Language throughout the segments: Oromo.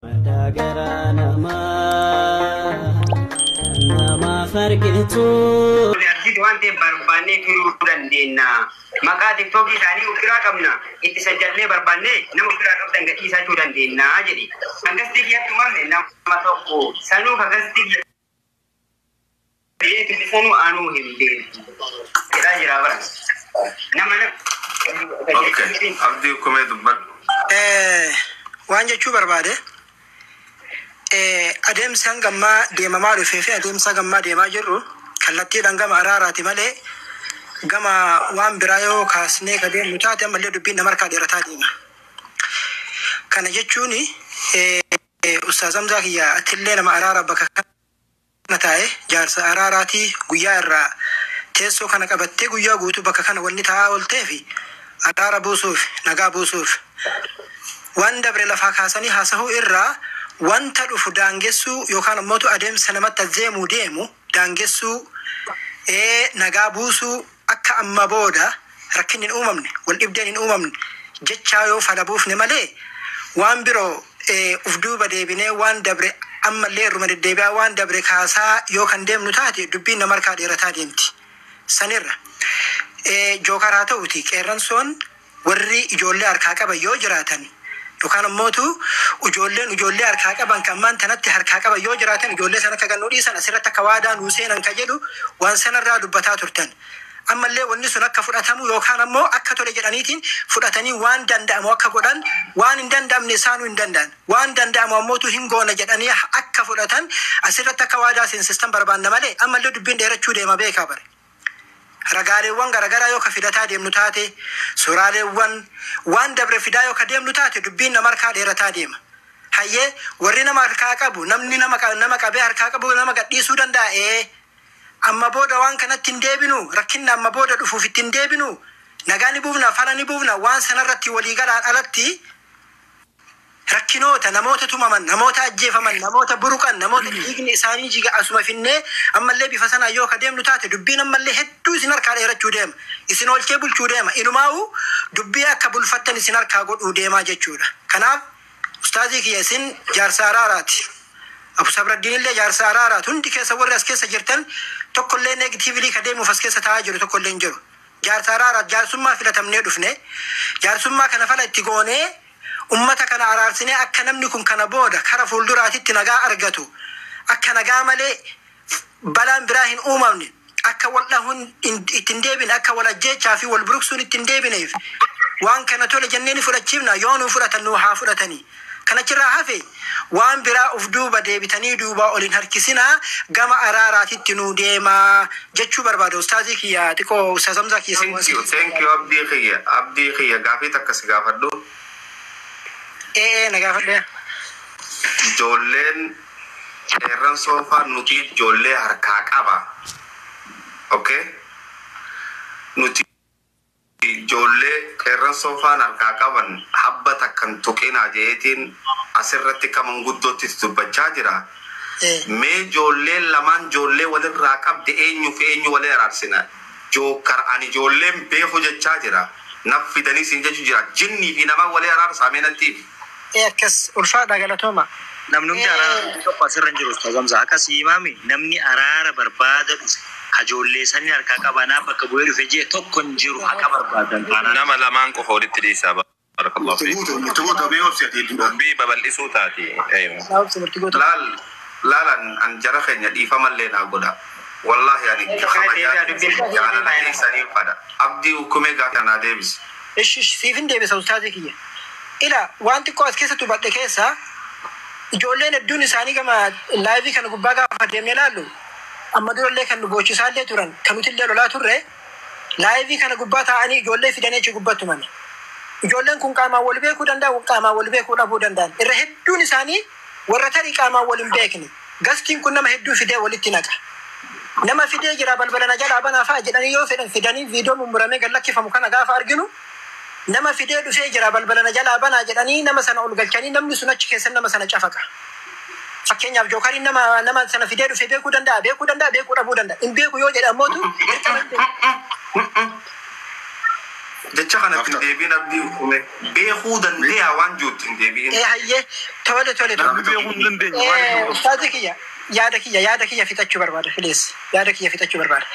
Dagara nama farkitu. Arjiti waan ta'eef barbaannee turuu dandeenya. Maqaa TikTok isaanii ukiraa qabna. Itti sajjallee barbaannee nama ukiraa qabdan gadhiisaa jechuu dandeenya jedhi. Hangastii kiyyattumame nama tokko sanuu hangastii kiyyatti sanuu aanuu hin beeku. Jedhaa jira bara. Nama Okay. Abdii kumee dubbadhu. Waan jechuu barbaade adeemsa gammaa deemamaa dhufee fi adeemsa gammaa deemaa jirru kallattiidhaan gama araaraati malee gama waan biraa yoo kaasnee ka deemnu taate ammallee dubbiin nama harkaa dheerataa deema. Kana jechuun Ustaaz Hamzaa kiyya atillee nama araara bakka kana taa'e jaarsa araaraatii guyyaa irraa teessoo kana qabattee guyyaa guutuu bakka kana wanni taa'aa ooltee fi araara buusuuf nagaa buusuuf waan dabre lafaa kaasanii haasa'uu irraa wanta dhufu daangessuu yookaan ammoo adeemsa namatti deemu daangessuu nagaa buusuu akka amma booda rakkinni hin uumamne wal dhibdeen hin uumamne jechaa yoo falabuufne malee waan biroo uf duuba deebinee waan dabre ammallee irruma deddeebi'aa waan dabre kaasaa yoo kan deemnu taate dubbiin nama harkaa dheerataa deemti. Sanirra jookaraa ta'uti qeerransoon warri ijoollee harkaa qaban yoo jiraatan yookaan ammoo ijoollee harkaa qaban kan maan tanatti harkaa qaban yoo jiraatan ijoollee sana akka gannuu dhiisan asirratti akka waadaa nuu seenan ka jedhu waan sanarraa dubbataa turtan. Ammallee wanni sun akka fudhatamu yookaan ammoo akka tole jedhaniitiin fudhatanii waan danda'amu akka godhan waan hin danda'amne isaanuu hin danda'an waan danda'amu ammootu hin goona jedhanii akka fudhatan asirratti akka waadaa seensistan barbaanna malee ammallee dubbiin dheerachuu deema beekaa bare. Ragaaleewwan garagaraa yoo ka fidataa deemnu taate suuraaleewwan waan dabre fidaa yoo ka deemnu taate dubbiin nama harkaa dheerataa deema. Hayyee warri nama harkaa qabu namni nama qabee harkaa qabu nama gadhiisuu danda'a. Amma booda waan kanatti hin deebinu rakkinni amma booda dhufuuf itti hin deebinu nagaa ni buufna fala ni buufna waan sanarratti waliigalaan alatti rakkinoota namoota tumaman namoota ajjeefaman namoota buruqan namoota dhiigni isaanii jiga asuma finnee ammallee bifa sanaa yoo ka deemnu taate dubbiin ammallee hedduu isin harkaa dheerachuu deema isin olchee bulchuu deema inumaa'u dubbii akka bulfattan isin harkaa godhuu deemaa jechuudha. Kanaaf ustaazii kiyya isin jaarsa araaraati. Abu Sabraddiin illee jaarsa araaraati hundi keessa warri as keessa jirtan tokkollee negatiivlii ka deemuuf as keessa taa'aa jiru tokkollee hin jiru. Jaarsa araaraati jaarsummaa filatamnee dhufne jaarsummaa kana fala itti goonee ummata kana araarsinee akka namni kun kana booda kara fuulduraatitti nagaa argatu akka nagaa malee balaan biraa hin uumamne akka wal dhahuun ittiin deebine akka wal ajjeechaa fi wal buruqsuun ittiin deebineef waan kana tole jenneen fudhachiifna yoo nu fudhatan nu haa fudhatanii kanachirraa hafe waan biraa uf duuba deebitanii duuba olin harkisinaa gama araaraatitti nu deemaa jechuu barbaada. Ustaazii kiyya xiqqoo Ustaaz Hamzaa kiyya. Thank you abdii kiyya gaafii takkas gaafadhu. Nagaafadhe. Ijoolleen qeerran soofaa nuti ijoollee harkaa qaba. Okay? Nuti ijoollee qeerran soofaan harkaa qaban habba takkan tuqinaa jeetiin asirratti kaman guddootti dubbachaa jira. Mee ijoolleen lamaan ijoollee walirraa qabde eenyu walii araarsina. Jookar ani ijoolleen beeku jechaa jira. Naf fidanii siin jechuu jira. Jinnii fi namaan walii araarsaa meenatti. Akkas ulfaadha galatooma. Namni araara tokko asirra jiru Ustaaz Hamzaa akkasii imaami namni araara barbaada dhufe ijoollee sanii harkaa qabanaa bakka bu'ee dhufe jee tokko hin jiru haqa barbaadan. Nama lamaan qofa walitti dhiisaa barakallahu fiik. Dubbii babal'isuu taati. Laalan an jara keenya dhiifamallee naa godha. Wallahi ani jaalala keessanii fada. Abdii hukumee gaafa naa deebise. Siifin deebisa ustaazii kiyya. Ila waan xiqqoo as keessatti hubadhe keessa ijoolleen hedduun isaanii gama laayivii kana gubbaa gaafa deemnee ilaallu amma durallee kan nu boochisaallee turan kan nuti illee lolaa turre laayivii kana gubbaa taa'anii ijoollee fidanii achi gubbatti mani. Ijoolleen kun qaamaan wal beekuu danda'u qaamaan wal beekuu dhabuu danda'an. Irra hedduun isaanii warra tarii qaamaan wal hin beekne. Gastiin kun nama hedduu fidee walitti naqa. Nama fidee jira balbala na jalaa banaa fa'a jedhanii yoo fedhan fidanii viidiyoo mummuramee gallakkifamu kana gaafa arginu nama fidee dhufee jira balbala na jalaa banaa jedhanii nama sana ol galchanii namni sun achi keessa nama sana cafaqa. Fakkeenyaaf jookariin nama sana fidee dhufee beekuu danda'a beekuu dhabuu danda'a. Hin beeku yoo jedhamootu jecha kanatti hin deebiin abdii uume beekuu dandeenya waan juutti hin deebiin. hayyee tole tole Namni beekuu hin dandeenye waan ustaazi kiyya yaada kiyya fixachuu barbaada filees yaada kiyya fixachuu barbaada.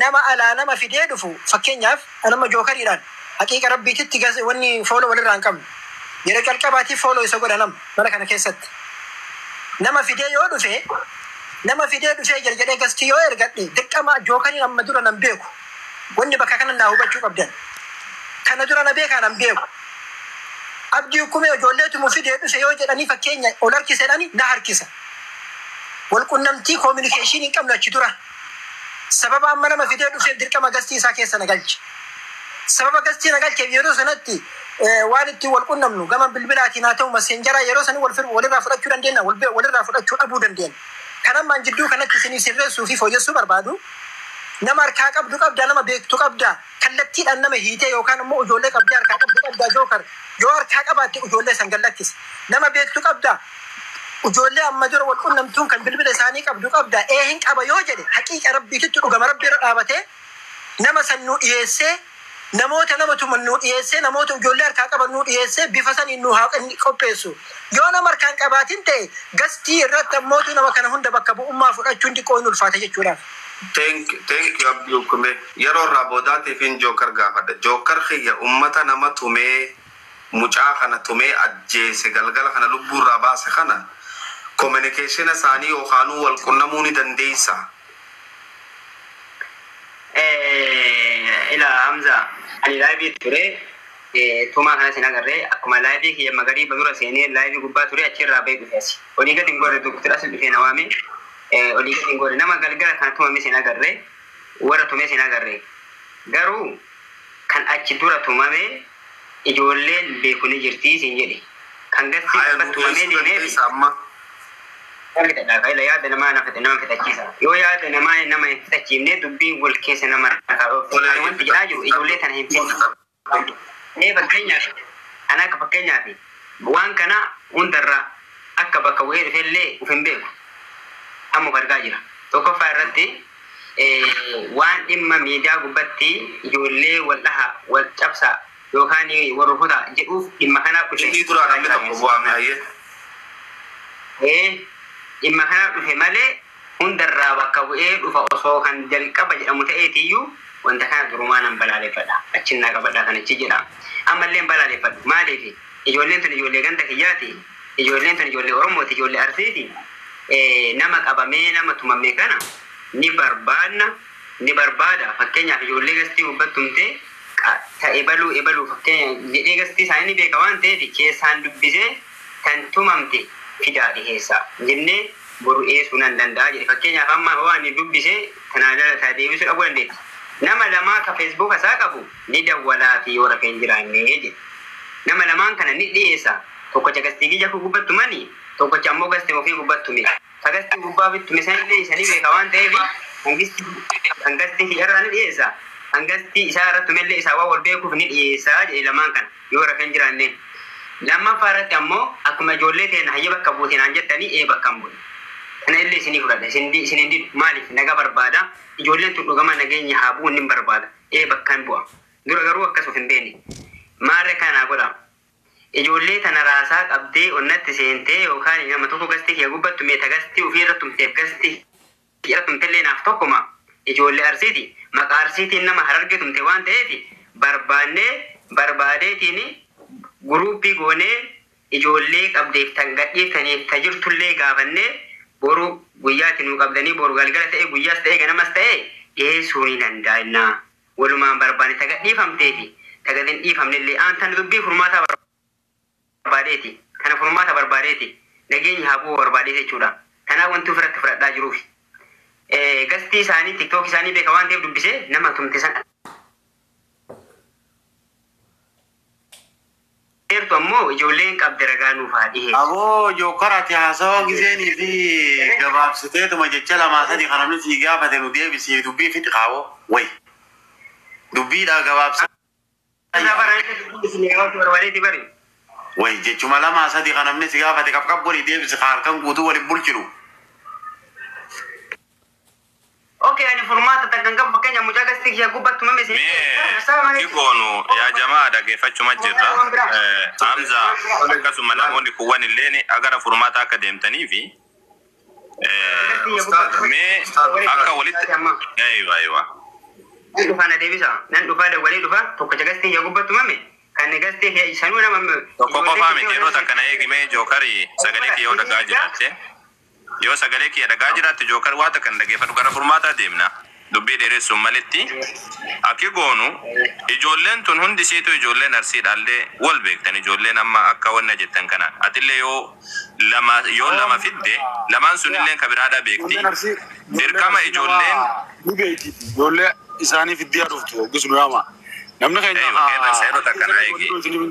Nama alaa nama fidee dhufu fakkeenyaaf nama jookariidhaan haqiiqa rabbiititti wanni fooloo walirraa hin qabnu yeroo calqabaatiif fooloo isa godha mana kana keessatti nama fidee yoo dhufe nama fidee dhufee jedhee gasti yoo ergadhe dirqama jookariin amma dura nan beeku wanni bakka kana naa hubachuu qabdan kana dura na beekaa nan beeku abdii hukumee ijoolleetu mu fidee dhufe yoo jedhanii fakkeenya ol harkisedhani na harkisa wal qunnamtii communication hin qabnu achi dura sababa amma nama fidee dhufeef dirqama gastii isaa keessa na galche sababa gastii na galcheef yeroo sanatti waan itti wal qunnamnu gama bilbilaatiin haa ta'u messengeraa yeroo sanii walirraa fudhachuu dandeenya walirraa fudhachuu dhabuu dandeenya kanammaan jidduu kanatti isinii sirreessuu fi fooyyessuu barbaadu nama harkaa qabda nama beektu qabda kallattiidhaan nama hiitee yookaan immoo ijoollee qabdee harkaa qabda jookar yoo harkaa qabaatte ijoollee san gallakkise nama beektu qabda ijoollee amma dura wal qunnamtuun kan bilbila isaanii qabda hin qaba yoo jedhe haqiiqa rabbiititti dhugama rabbi irra dhaabatee nama san nu dhiyeessee namoota nu dhiyeessee namoota ijoollee harkaa qaban nu dhiyeessee bifa saniin nu haa qopheessu yoo nama harkaan qabaatin ta'e gastii irratti ammootu nama kana hunda bakka bu'ummaa fudhachuun xiqqoo hin ulfaata jechuudhaaf. Thank you abdii hukumee yeroo irraa boodaatiif hin jookar gaafadha jookar kiyya ummata nama tumee mucaa kana tumee ajjeese galgala kana lubbuu irraa baase kana communication isaanii yookaanuu wal qunnamuu ni dandeessa. Ila Hamza ani live ture tuma kana sin agarre akkuma live kiyya magariiba dura seenee live gubbaa ture achirraa ba'ee dhufeesi olii gadi hin gorre doktor asin dhufee na waame olii gadi hin gorre nama galgala kana tumame sin agarre warra tume sin agarre garuu kan achi dura tumame ijoolleen beeku ni jirtii sin jedhe kan gastii tumamee deemeefi ila yaada namaa nama fixachiisa yoo yaada namaa nama hin fixachiifne dubbiin wal keessa nama wanti jedhaa jiru ijoollee tana hin fixne fakkeenyaaf ana akka fakkeenyaaf waan kana hundarraa akka bakka bu'ee dhufellee uf hin beeku amma argaa jira tokkoffaa irratti waan dhimma miidiyaa gubbatti ijoollee wal dhaha wal cabsaa yookaan wal rukutaa jedhuuf dhimma kanaaf dhimma kana dhufe malee hundarraa bakka bu'ee dhufa osoo kan jalqaba jedhamu ta'eetiyyuu wanta kana durumaa nan balaaleffadha achinnaa qabadhaa kanichi jedha ammallee balaaleffadhu maaliif ijoolleen tun ijoollee ganda kiyyaati ijoolleen tun ijoollee oromooti ijoollee arsiiti nama qabamee nama tumame kana ni barbaada fakkeenyaaf ijoollee gastii gubbattumtee ta'e baluu fakkeenya jedhee gastii isaanii ni beeka waan ta'eef keessaan dubbisee kan tumamte fidaa dhiheessa jennee boru eessuu nan danda'a jedhe fakkeenyaaf amma waan dubbise kanaa jala deebisuu dhabuu dandeetti nama lamaa ka feesbuuk isaa qabu ni dawwalaati yoo rafeen jiraannee jedhe nama lamaan kana ni dhiyeessa tokkocha gastii kiyya gubbattumanii tokkocha ammoo gastii ofii gubbattume ka gastii gubbaa bittume sanillee isanii beeka waan ta'eef kan gastii kiyyarraa ni dhiyeessa kan gastii isaa irrattumellee isaa waa wal beekuuf ni dhiyeessa jedhe lamaan kana yoo rafeen jiraannee lammaffaa irratti ammoo akkuma ijoollee ta'een hayya bakka buuteen jettanii bakka hin bu'e kana illee isinii fudhadha isiniin didu maaliif naga barbaada ijoolleen tun dhugama nageenya haa bu'uun ni barbaada bakka hin bu'a dura garuu akkasuma hin beekne maarre kanaa godha ijoollee tana raasaa qabdee onnatti seentee yookaan nama tokko gastii kiyya gubbattu meeta gastii ofii irra tumteef gastii irra tumtellee naaf tokkuma ijoollee arsiiti maqaa arsiitiin nama hararge tumte waan ta'eef barbaadeetiin guruupii goonee ijoollee qabdeef tan gadhiiftaniif tajirtullee gaafannee boru guyyaatti nu qabdanii boru galgala ta'e guyyaas ta'e ganamas ta'e dhiyeessuu ni danda'a walumaan barbaade ta gadhiifamteefi ta gad hin dhiifamnellee aantan dubbii furmaata barbaadeeti kana furmaata barbaadeeti nageenya haa bu'u barbaadeeti jechuudha kanaaf wanti ofirratti fudhadhaa jiruuf gastii isaanii tiktook isaanii beeka waan ta'eef dubbisee nama tumte san ertu ammoo ijoolleen qabde ragaa nuuf haa dhihe. Aboo jookaraati haasawaa giseenii fi gabaabsiteetuma jecha lamaa sadii kana nuti gaafate nu deebisee dubbii fixi qaawoo way dubbiidha gabaabsa. Way jechuma lamaa sadii kana nuti gaafate qabqab godhi deebisi harkan guutuu waliin bulchiru. اوكي يعني فورمات تكنكم فكان مجاكستي يا قبط ما مسي كيكونوا يا جماعة دقيفتشو مجرة أمزا كسو ملاموني كوان الليني أقرأ فورمات أكاديمتني في مي أكا وليت أيوة دفانا ديبيسا نان دفا ولي دفا تو كجاكستي يا قبط ما مي كان جاكستي هي سانونا ما كوكو فامي كيرو تكنا يجي مي جوكري سجلك يو دقاجرات يو سجلك يا دقاجرات جوكر واتا كان دقيفتو قرأ فورمات ديمنا dubbii dheeressuun malitti akki goonu ijoolleen tun hundi siitu ijoolleen arsiidhaallee wal beektan ijoolleen amma akka wanna jettan kanaan atillee yoo lama fidde lamaan sunillee kabiraadhaa beekti dirqama ijoolleen ni beekti ijoollee isaanii fiddee dhuftu gisnu yaama namni keenya seerota kana eegi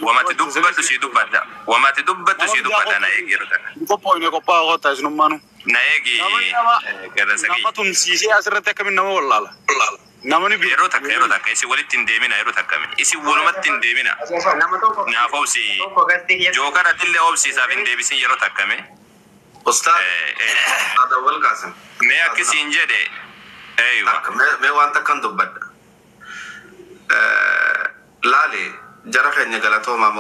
wamati dubbadhu si dubbadda wamati dubbadhu si dubbadda na eegi yeroo takka qophaa qotaa isinummaanu na eegi garasagi nama tumsiisee asirratti akkamiin nama wallaala namni yeroo takka isi walitti hin deemina yeroo takka isi walumatti hin deemina naaf obsi jookara dillee obsiisaaf hin deebisin yeroo takkame Ustaad awwal Qaasim. mee akkisiin jedhe Mee waan takkan dubbadha. Laali jara keenya galatoomaa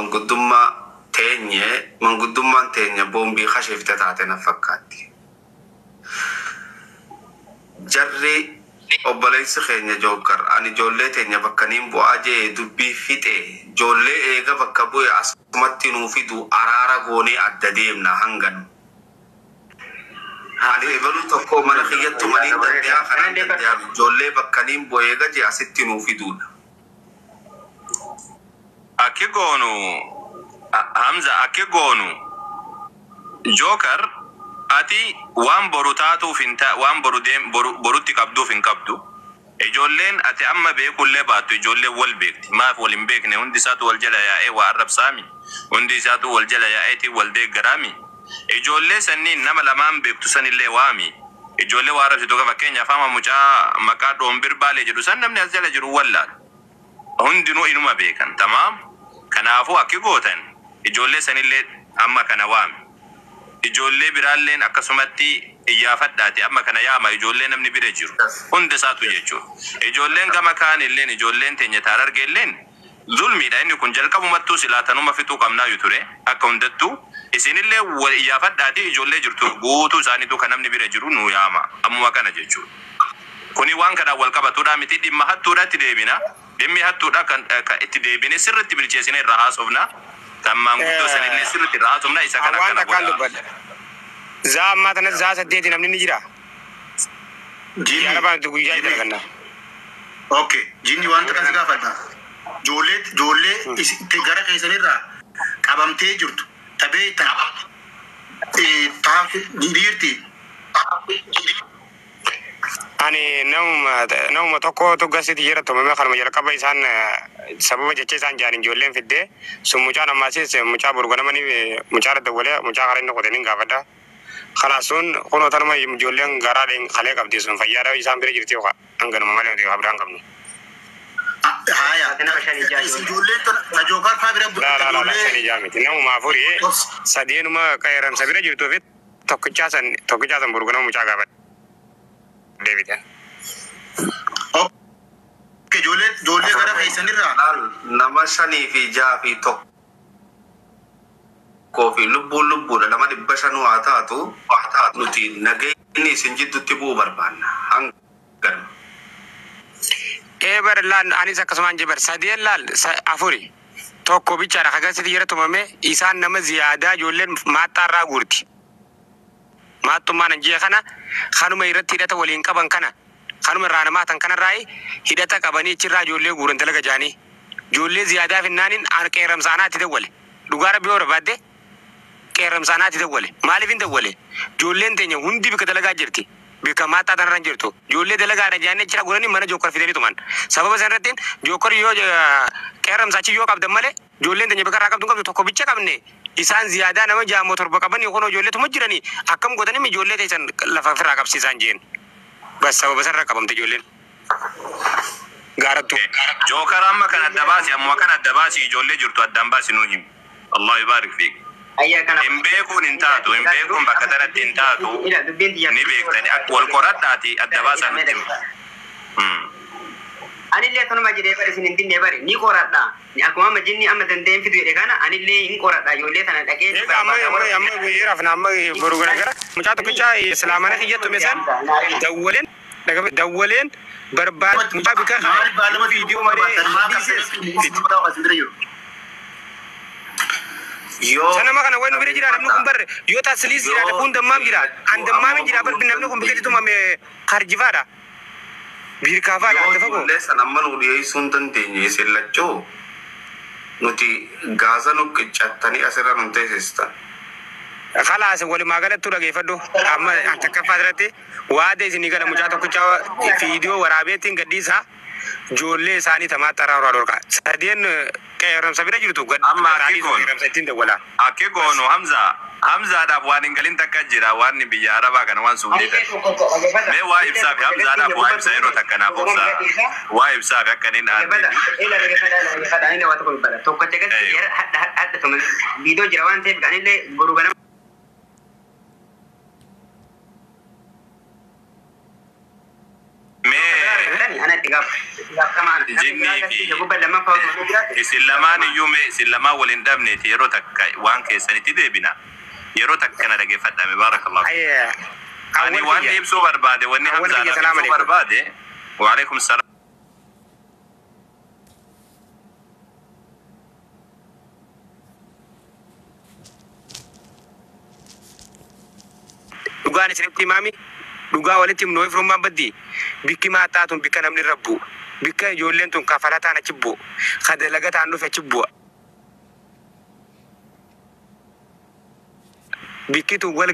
manguddummaan teenya boombii kasheefte taate na fakkaatti. Jarri obboleessi keenya Jookar ani ijoollee teenya bakka niin bu'aa jee dubbii fixe ijoollee eega bakka bu'e asumatti nuu fidu araara goonee adda deemna hangan. Ani ebalu tokko mana kiyyattu maliin dandeeyaa kanaan dandeeyaa ijoollee bakka niin bu'e eega jee asitti nuu fiduudha. akki goonu Hamza akki goonu Jookar ati waan boru taatuuf waan borutti qabduuf hin qabdu ijoolleen ati amma beekullee baattu ijoollee wal beekti maaf wal hin beekne hundi isaatu wal jala yaa'ee waa arrabsaami hundi isaatu wal jala yaa'eeti wal deeggaraami ijoollee sanniin nama lamaan beektu sanillee waami ijoollee waa arrabsitu ka fakkeenyaaf ama mucaa maqaa dhoombir baalee jedhu san namni as jala jiru wallaal hundinuu inuma beekan tamaam kanaafuu akki gootan ijoollee sanillee amma kana waami ijoollee biraalleen akkasumatti iyyaafadhaati amma kana yaama ijoollee namni bira jiru hunda isaatu jechuudha ijoolleen gama kaanilleen ijoolleen teenya taarargeelleen zulmiidha inni kun jalqabumattuu silaatanuma fixuu qabnaa ture akka hundattuu isinillee wal iyyaafadhaati ijoollee jirtu guutuu isaaniitu kan namni bira jiru nu yaama ammuma kana jechuudha kuni waan kana wal qabatuudha miti dhimma hattuudhaatti deebina dhimmi hattuudha kan itti deebine sirriitti bilcheessine irraa haasofna tammaan guddoo sanillee sirriitti irraa haasofna isa kana kana godha za amma tanas za saddeeti namni ni jira Jinni. baantu guyyaa jira kanna Okay, jinni wanta kan gaafadha. Joollee itti gara keessanirraa qabamtee jirtu tabee dhiirti. ani nama tokko tuggasitti jira tumame kanuma jalqaba isaan sababa jecha isaan jaarin ijoolleen fiddee sun mucaan ammaasis mucaa burganamanii mucaa irratti walee mucaa karaa inni qotanii gaafadha kana sun kunoo tanuma ijoolleen garaadhaan kalee qabdi sun fayyaadha isaan bira jirti hanganuma malee biraan qabnu. Ijoolleen tajookaan faa bira la sani jaamiti namuma afurii sadeenuma qeeramsa bira jirtuufi tokkichaasan burganama mucaa gaafadha. David. Okay, joollee gara keessanirraa. Nama 5 fi 6 fi 1 fi lubbuudha nama 500 haa taatu nuti nageenyi isin jidduutti bu'uu barbaanna hangan. Eber lan anis akkasumaan jeber sadeen laal afuri tokko bichaadha kagasitti jira tumame isaan nama ziyaadaa ijoolleen maaxxaarraa guurti. Maattummaan anjii kana kanuma irratti hidhata waliin qaban kana kanuma irraa namaatan kanarraa hidhata qabanii achirraa ijoollee guuran dalaga jaanii ijoollee ziyaadaa finnaaniin qeeramsaanaatti dawwale dhugaa rabbii yoo barbaadde qeeramsaanaatti dawwale maaliif hin dawwale ijoolleen teenya hundi bika dalagaa jirti bika maaxxaa tanarra jirtu ijoollee dalagaadha jaanii achirraa guuranii mana Jookar fidanii tuman sababa sanarrattiin Jookar yoo qeeramsaachi yoo qabdan malee ijoolleen teenya bika irraa qabdu tokko bicha qabne isaan ziyaadaa nama jaamoo torba qaban yookaan ijoollee tuma jiranii akkam godhanii ijoollee teessan lafa firraa qabsiisan jeen bas sababa sarara qabamte ijoolleen gaarattu Jookar amma kan adda baasi ijoollee jirtu addaan baasi nuu himi Allah yubaarik fiik ayya kana hin beekuun hin taatu hin beekuun bakka tanatti hin taatu ni beektani akka wal qoradhaati adda baasaa nutti anillee kanuma jedhee bari isin hin dinne bari ni qoradha akkuma majinni amma dandeen fidu jedhe kana anillee hin qoradha ijoollee tana dhaqee amma guyyaaf nama boru gara mucaa tokkicha islaamana kiyyattu mesan dawwaleen barbaad mucaa bika viidiyoo malee Yo, sana makana wenu bire jira namni kun barre yo taslis jira da kun damam jira an damam jira bar bin namni kun bigati tuma me kharjifada bir kafada da fago le sanamman udiyai sun dandeenye sellacho nuti gaza nu qiccatani asira nun teessista khalas wali magalatu da gefado amma takka fadrate wade isini gala mucaa tokkicha video warabetin gadisa jolle sani tamatara dorka sadien kayram sabira jirtu gad amma ake gono hamza da wan ingalin takajira wan biya araba kan wan suudi me wa ibsa bi hamza da wa ibsa ero takana boksa wa ibsa bi kanin andi ila be kada ina wata ko bala to ko tega hadda to video jirawan te ganile boru gana jinni fi isillamaan iyyuume isillamaa waliin dhabneeti yeroo takka waan keessanitti deebina yeroo takkana dhageeffadhame baarakallahu ani waan ibsuu barbaade wanni hamzaa ibsuu barbaade wa alaikum salaam dugaan isinitti imami dugaa walitti himnoo ifrummaan baddi bikki maataatun bikka namni rabbu bikka ijoolleen tun kafalataan achi bu'u kadalagataan dhufe achi bu'a bikki tun wal